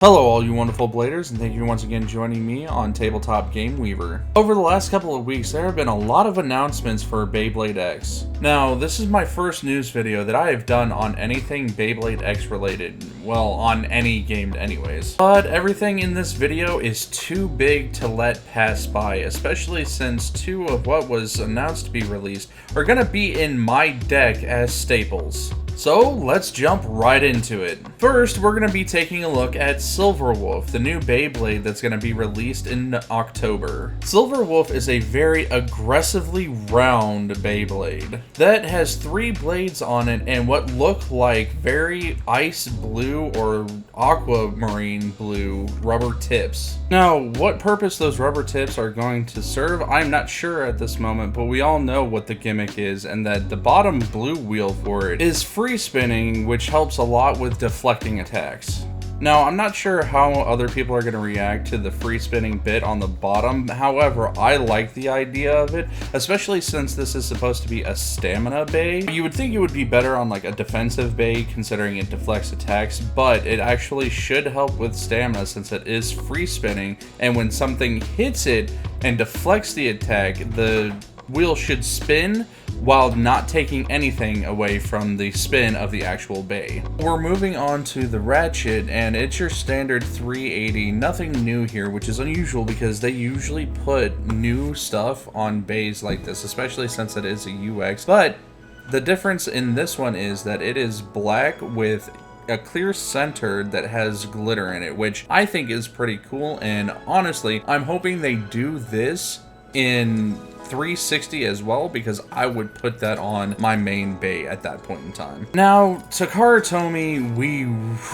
Hello all you wonderful bladers, and thank you once again joining me on Tabletop Game Weaver. Over the last couple of weeks, there have been a lot of announcements for Beyblade X. Now, this is my first news video that I have done on anything Beyblade X related. Well, on any game anyways. But everything in this video is too big to let pass by, especially since two of what was announced to be released are gonna be in my deck as staples. So let's jump right into it. First, we're going to be taking a look at Silverwolf, the new Beyblade that's going to be released in October. Silverwolf is a very aggressively round Beyblade that has 3 blades on it and what look like very ice blue or aquamarine blue rubber tips. Now, what purpose those rubber tips are going to serve, I'm not sure at this moment, but we all know what the gimmick is, and that the bottom blue wheel for it is free spinning, which helps a lot with deflecting attacks. Now, I'm not sure how other people are going to react to the free spinning bit on the bottom. However, I like the idea of it, especially since this is supposed to be a stamina bay. You would think it would be better on like a defensive bay considering it deflects attacks, but it actually should help with stamina since it is free spinning, and when something hits it and deflects the attack, the wheel should spin while not taking anything away from the spin of the actual bay. We're moving on to the ratchet, and it's your standard 380, nothing new here, which is unusual because they usually put new stuff on bays like this, especially since it is a UX. But the difference in this one is that it is black with a clear center that has glitter in it, which I think is pretty cool, and honestly, I'm hoping they do this in 360 as well, because I would put that on my main bay at that point in time. Now, Takara Tomy, we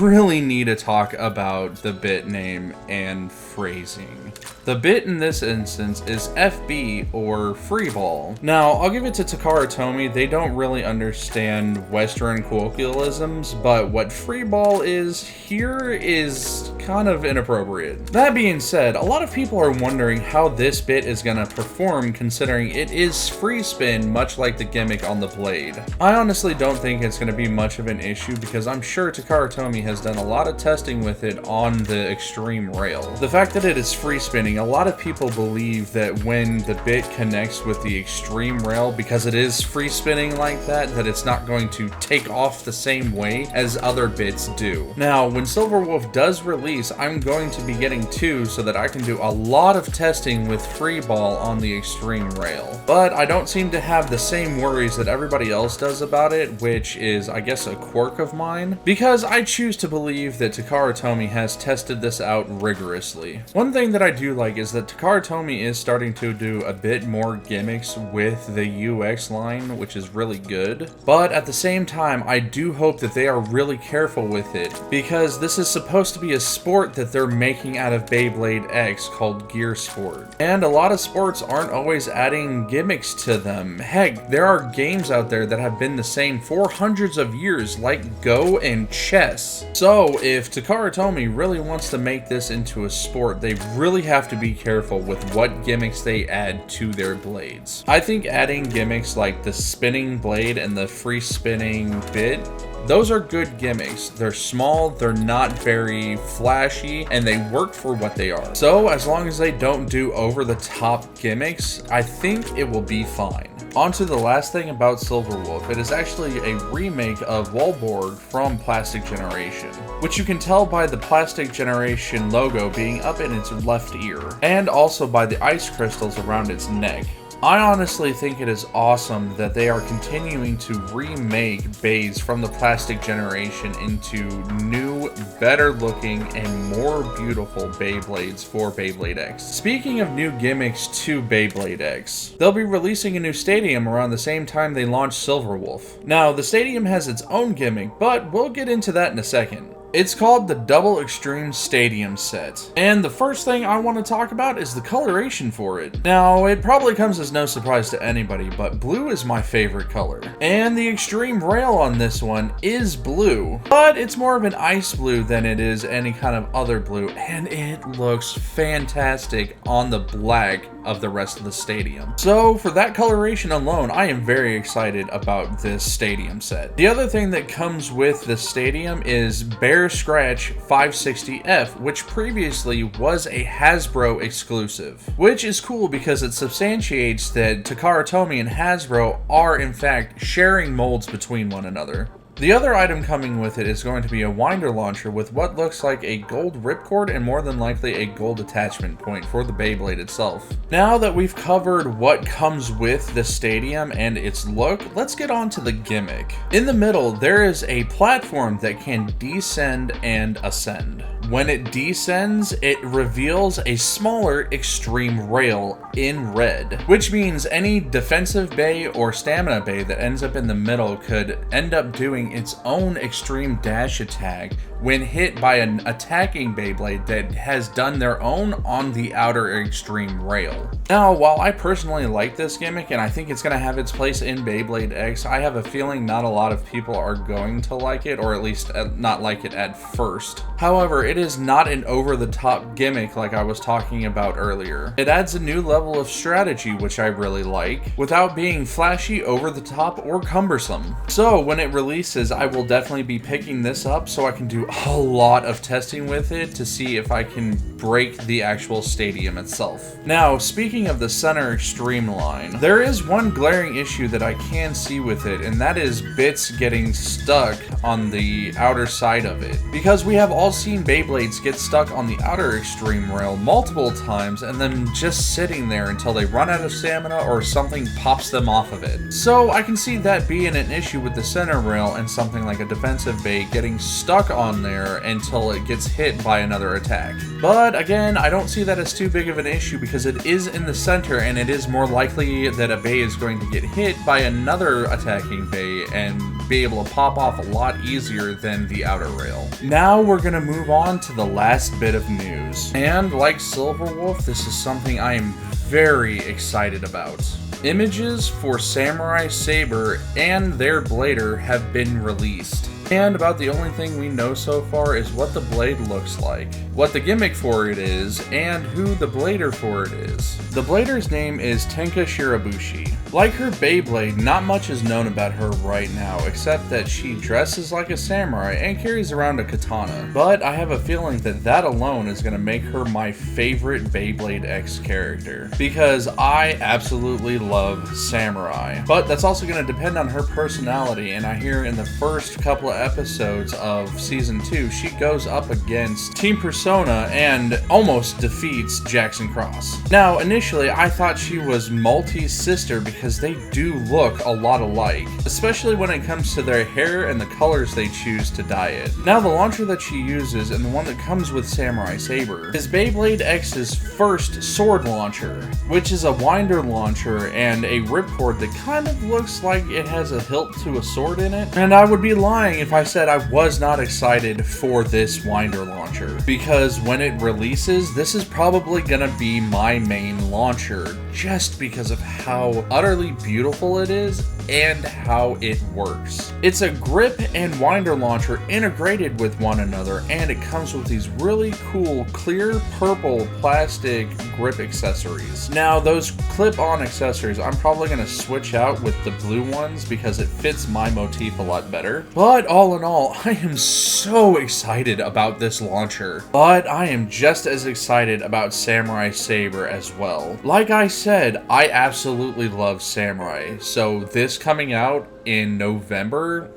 really need to talk about the bit name and phrasing. The bit in this instance is FB, or free ball. Now, I'll give it to Takara Tomy, they don't really understand Western colloquialisms, but what free ball is here is kind of inappropriate. That being said, a lot of people are wondering how this bit is gonna perform considering it is free spin, much like the gimmick on the blade. I honestly don't think it's going to be much of an issue because I'm sure Takara Tomy has done a lot of testing with it on the extreme rail. The fact that it is free spinning, a lot of people believe that when the bit connects with the extreme rail, because it is free spinning like that, that it's not going to take off the same way as other bits do. Now, when Silverwolf does release, I'm going to be getting 2 so that I can do a lot of testing with free ball on the extreme rail. But I don't seem to have the same worries that everybody else does about it, which is, I guess, a quirk of mine, because I choose to believe that Takara Tomy has tested this out rigorously. One thing that I do like is that Takara Tomy is starting to do a bit more gimmicks with the UX line, which is really good. But at the same time, I do hope that they are really careful with it, because this is supposed to be a sport that they're making out of Beyblade X called Gear Sport. And a lot of sports aren't always adding gimmicks to them. Heck, there are games out there that have been the same for hundreds of years, like Go and chess. So if Takara Tomy really wants to make this into a sport, they really have to be careful with what gimmicks they add to their blades. I think adding gimmicks like the spinning blade and the free spinning bit, those are good gimmicks. They're small, they're not very flashy, and they work for what they are. So as long as they don't do over-the-top gimmicks, I think it will be fine. On to the last thing about Silverwolf. It is actually a remake of Wallborg from Plastic Generation, which you can tell by the Plastic Generation logo being up in its left ear, and also by the ice crystals around its neck. I honestly think it is awesome that they are continuing to remake bays from the Plastic Generation into new, better looking, and more beautiful Beyblades for Beyblade X. Speaking of new gimmicks to Beyblade X, they'll be releasing a new stadium around the same time they launch Silverwolf. Now, the stadium has its own gimmick, but we'll get into that in a second. It's called the Double Extreme Stadium set, and the first thing I want to talk about is the coloration for it. Now, it probably comes as no surprise to anybody, but blue is my favorite color. And the extreme rail on this one is blue, but it's more of an ice blue than it is any kind of other blue, and it looks fantastic on the black of the rest of the stadium. So for that coloration alone, I am very excited about this stadium set. The other thing that comes with the stadium is bear Clear Scratch 560F, which previously was a Hasbro exclusive. Which is cool because it substantiates that Takara Tomy and Hasbro are in fact sharing molds between one another. The other item coming with it is going to be a winder launcher with what looks like a gold ripcord and more than likely a gold attachment point for the Beyblade itself. Now that we've covered what comes with the stadium and its look, let's get on to the gimmick. In the middle, there is a platform that can descend and ascend. When it descends, it reveals a smaller extreme rail in red, which means any defensive bay or stamina bay that ends up in the middle could end up doing its own extreme dash attack when hit by an attacking Beyblade that has done their own on the outer extreme rail. Now, while I personally like this gimmick and I think it's going to have its place in Beyblade X, I have a feeling not a lot of people are going to like it, or at least not like it at first. However, it is not an over-the-top gimmick like I was talking about earlier. It adds a new level of strategy, which I really like, without being flashy, over-the-top, or cumbersome. So when it releases, I will definitely be picking this up so I can do a lot of testing with it to see if I can break the actual stadium itself. Now, speaking of the center extreme line, there is one glaring issue that I can see with it, and that is bits getting stuck on the outer side of it. Because we have all seen Beyblades get stuck on the outer extreme rail multiple times and then just sitting there until they run out of stamina or something pops them off of it. So I can see that being an issue with the center rail and something like a defensive bay getting stuck on there until it gets hit by another attack. But again, I don't see that as too big of an issue because it is in the center and it is more likely that a bay is going to get hit by another attacking bay and be able to pop off a lot easier than the outer rail. Now we're going to move on to the last bit of news. And like Silverwolf, this is something I am very excited about. Images for Samurai Saber and their blader have been released. And about the only thing we know so far is what the blade looks like, what the gimmick for it is, and who the blader for it is. The blader's name is Tenka Shirabushi. Like her Beyblade, not much is known about her right now, except that she dresses like a samurai and carries around a katana. But I have a feeling that that alone is going to make her my favorite Beyblade X character, because I absolutely love samurai. But that's also going to depend on her personality, and I hear in the first couple of episodes of Season 2, she goes up against Team Persona and almost defeats Jackson Cross. Now, initially, I thought she was Multi's sister because they do look a lot alike, especially when it comes to their hair and the colors they choose to dye it. Now, the launcher that she uses, and the one that comes with Samurai Saber, is Beyblade X's first sword launcher, which is a winder launcher and a ripcord that kind of looks like it has a hilt to a sword in it. And I would be lying if I said I was not excited for this winder launcher, because when it releases, this is probably gonna be my main launcher, just because of how utterly beautiful it is and how it works. It's a grip and winder launcher integrated with one another, and it comes with these really cool clear purple plastic grip accessories. Now, those clip-on accessories I'm probably going to switch out with the blue ones because it fits my motif a lot better. But all in all, I am so excited about this launcher. But I am just as excited about Samurai Saber as well. Like I said, I absolutely love Samurai, so this coming out in November,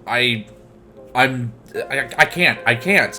I can't.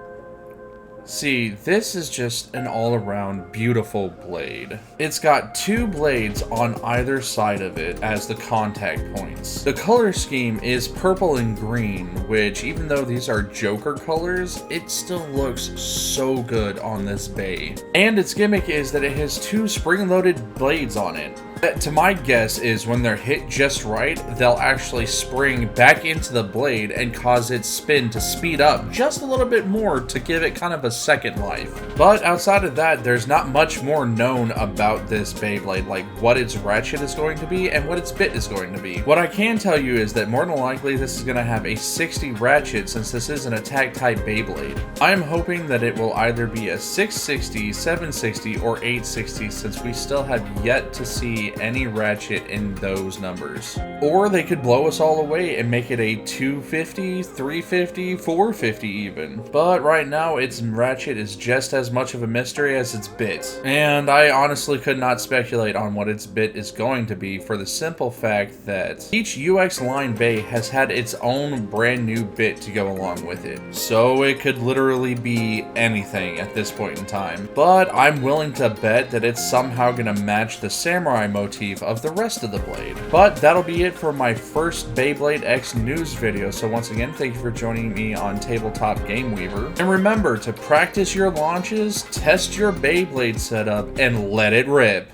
See, this is just an all-around beautiful blade. It's got two blades on either side of it as the contact points. The color scheme is purple and green, which even though these are Joker colors, it still looks so good on this bay. And its gimmick is that it has two spring-loaded blades on it. That, to my guess, is when they're hit just right, they'll actually spring back into the blade and cause its spin to speed up just a little bit more to give it kind of a second life. But outside of that, there's not much more known about this Beyblade, like what its ratchet is going to be and what its bit is going to be. What I can tell you is that more than likely this is going to have a 60 ratchet, since this is an attack type Beyblade. I am hoping that it will either be a 660, 760, or 860, since we still have yet to see literally any Ratchet in those numbers. Or they could blow us all away and make it a 250, 350, 450 even. But right now, its Ratchet is just as much of a mystery as its bit. And I honestly could not speculate on what its bit is going to be for the simple fact that each UX line bay has had its own brand new bit to go along with it. So it could literally be anything at this point in time. But I'm willing to bet that it's somehow gonna match the samurai motif of the rest of the blade. But that'll be it for my first Beyblade X news video. So once again, thank you for joining me on Tabletop Game Weaver. And remember to practice your launches, test your Beyblade setup, and let it rip.